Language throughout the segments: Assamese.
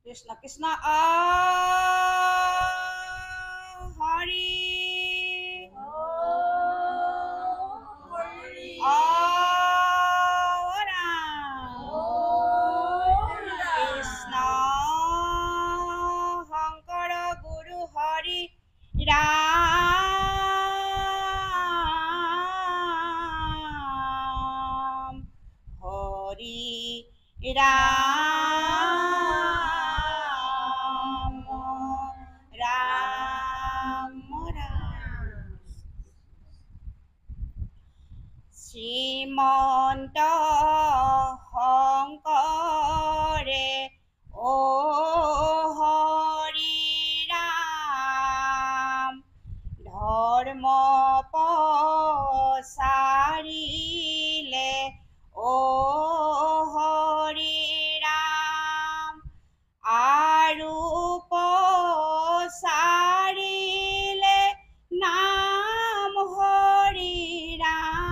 কৃষ্ণ কৃষ্ণ হৰি ৰাম কৃষ্ণ শংকৰ গুৰু হৰি ৰাম হৰি ৰাম ৰাম ৰাম শ্ৰীমন্ত শংকৰে ও হৰি ৰাম ধৰ্ম প্ৰচাৰিলে ও হৰি ৰাম আৰু প্ৰচাৰিলে নাম হৰি ৰাম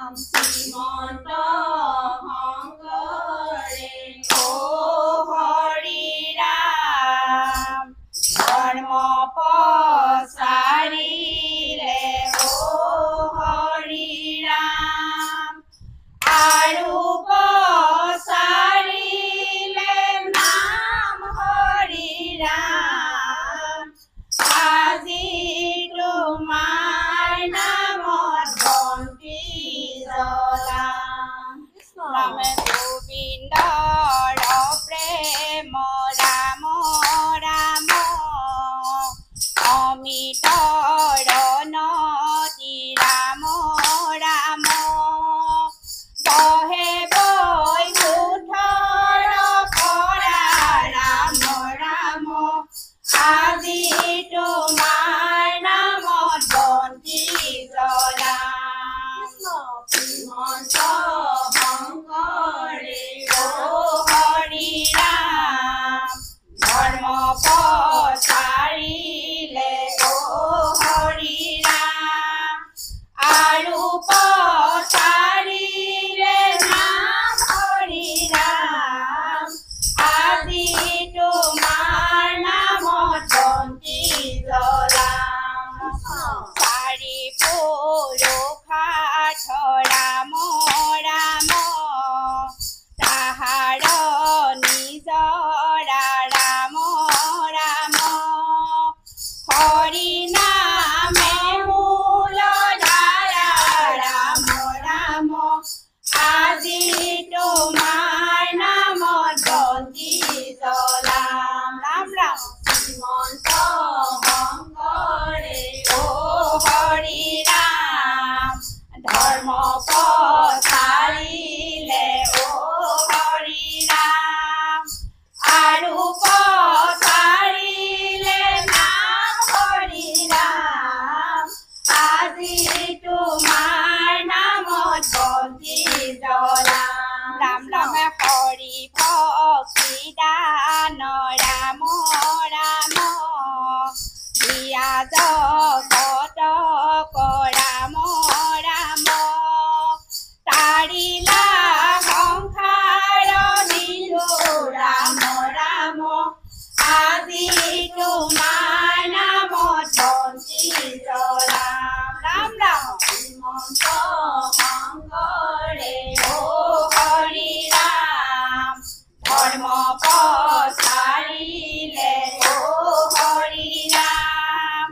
শ্ৰীমন্ত শংকৰে ও হৰি ৰাম ধৰ্ম প্ৰচাৰিলে ও হৰি ৰাম আৰু প্ৰচাৰিলে নাম হৰি ৰাম আজি তোমাৰ নামত বন্তি জ্বলাম ৰাম গোবিন্দৰ প্ৰেম ৰাম ৰাম অমিতৰ নদী ৰাম ৰাম বহে বৈকুণ্ঠৰ পৰা ৰাম ৰাম আজি তোমাৰ নামত বন্তি জ্বলাম শ্ৰীমন্ত শংকৰে ও হৰি ৰাম ধৰ্ম প্ৰচাৰিলে ও হৰি ৰাম আৰু প্ৰচাৰিলে নাম হৰি ৰাম আজি তোমাৰ নামত বন্তি জ্বলাম চাৰি পুৰুষাৰ্থ ৰাম ৰাম তাহাৰ নিজৰা ৰাম ৰাম হৰি নামে মূল ধাৰা ৰাম ৰাম আজি তোমাৰ নামত বন্তি জ্বলাম ৰাম ৰাম শ্ৰীমন্ত শংকৰে ও হৰি ৰাম ধৰ্ম প্ৰচাৰিলে ও হৰি ৰাম আৰু প্ৰচাৰিলে নাম হৰি ৰাম আজি তোমাৰ নামত বন্তি জ্বলাম ৰাম ৰাম হৰি ভক্তি দান ৰাম ৰাম দিয়া জগতক ৰাম ৰাম তাৰিলা সংসাৰ নিলো ৰাম ৰাম আজি তোমাৰ নামত বন্তি জ্বলাম ৰাম ৰাম শ্ৰীমন্ত শংকৰে ও হৰি ৰাম ধৰ্ম প্ৰচাৰিলে ও হৰি ৰাম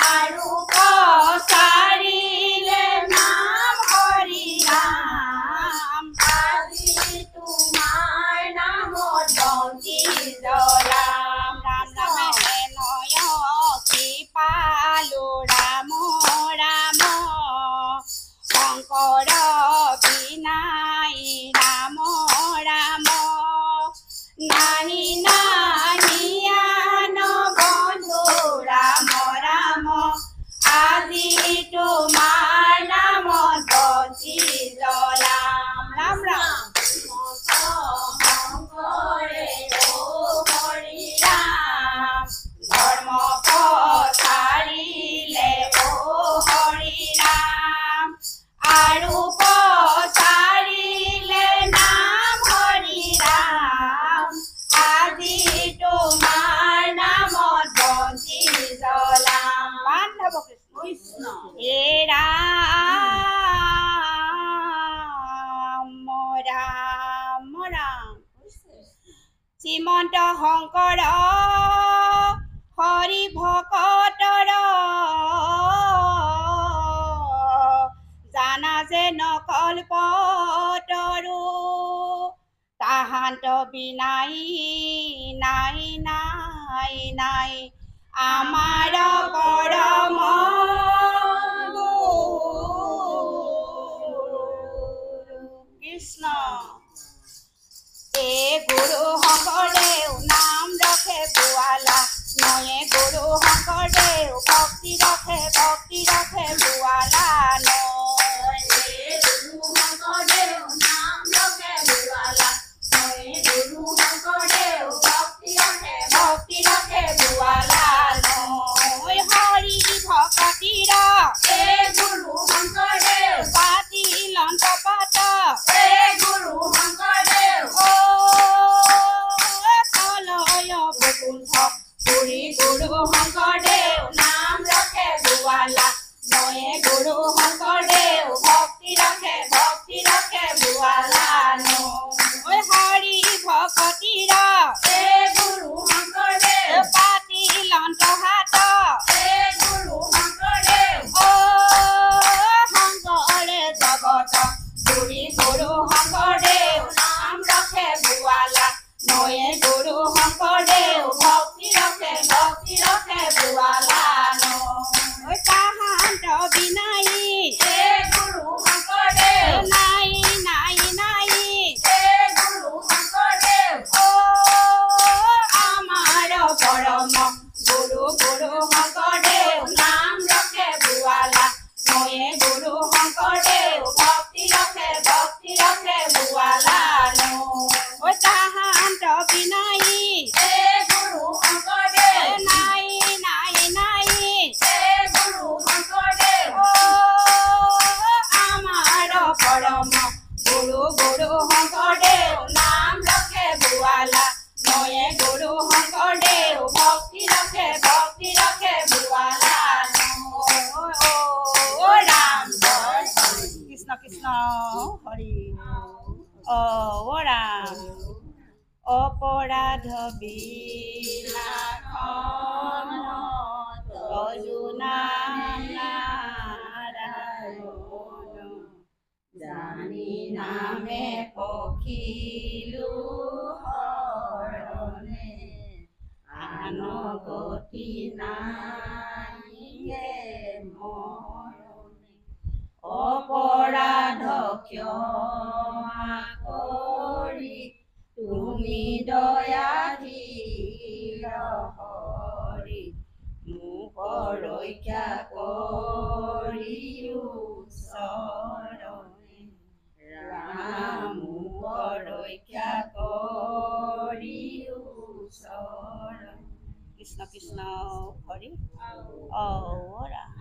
আৰু প্ৰচাৰিলে নাম হৰি ৰাম আজি তোমাৰ নামত বন্তি জ্বলাম ৰাম ৰাম হেনয় কৃপালু ৰাম ৰাম শংকৰ বিনাই ৰাম ৰাম নাহি নাহি আন বন্ধু ৰাম ৰাম আজি তোমাৰ নামত বন্তি জ্বলাম ৰাম ৰাম শংকৰে ও হৰি ৰাম ধৰ্ম প্ৰচাৰিলে ও হৰি ৰাম আৰু প্ৰচাৰিলে নাম হৰি ৰাম আজি তোমাৰ নামত বন্তি জ্বলাম বান্ধৱ কৃষ্ণ হে ৰাম ৰাম ৰাম শ্ৰীমন্ত শংকৰ হৰি ভকতৰ জানা যে নকল্পতৰু তাহান্ত বিনাই নাই নাই নাই আমাৰ পৰম কৃষ্ণ এ গুৰু শংকৰদেৱ নাম ৰখে বুৱালা নয়ে গুৰু শংকৰদেৱ ভক্তি ৰখে বুৱালা হৰি ভকতিৰ এ গুৰু শংকৰদেৱ পাতিল নয়ে গুৰু শংকৰদেৱ ভক্তি ৰখে বুৱালানো তাহান্ত বিনাই গুৰু শংকৰদেৱ নাই নাই নাই গুৰু শংকৰদেৱ আমাৰ পৰম গুৰু গুৰু শংকৰদেৱ নাম ৰখে বুৱালা নয়ে গুৰু শংকৰদেৱ ভক্তি ৰখে বুৱালানো তাহান্ত বিনাই গুৰু শংকৰদেৱ নাই নাই নাই গুৰু শংকৰদেৱ আমাৰ পৰম গুৰু গুৰু শংকৰদেৱ নাম ৰখে বুৱালা নয়ে গুৰু শংকৰদেৱ ভক্তি ৰখে বুৱালা ৰাম কৃষ্ণ কৃষ্ণ হৰি ৰাম অপৰাধ বিনাশন তজু নাম নাৰায়ণ জানি নামে পখিলো হৰণে আন গতি নাই মৰণে অপৰাধ ক্ষমা কৰি তুমি দয়াধীৰ হৰি মোক ৰক্ষা কৰিও চৰণে ৰাম মোক ৰক্ষা কৰিও চৰণে কৃষ্ণ কৃষ্ণ হৰি ৰাম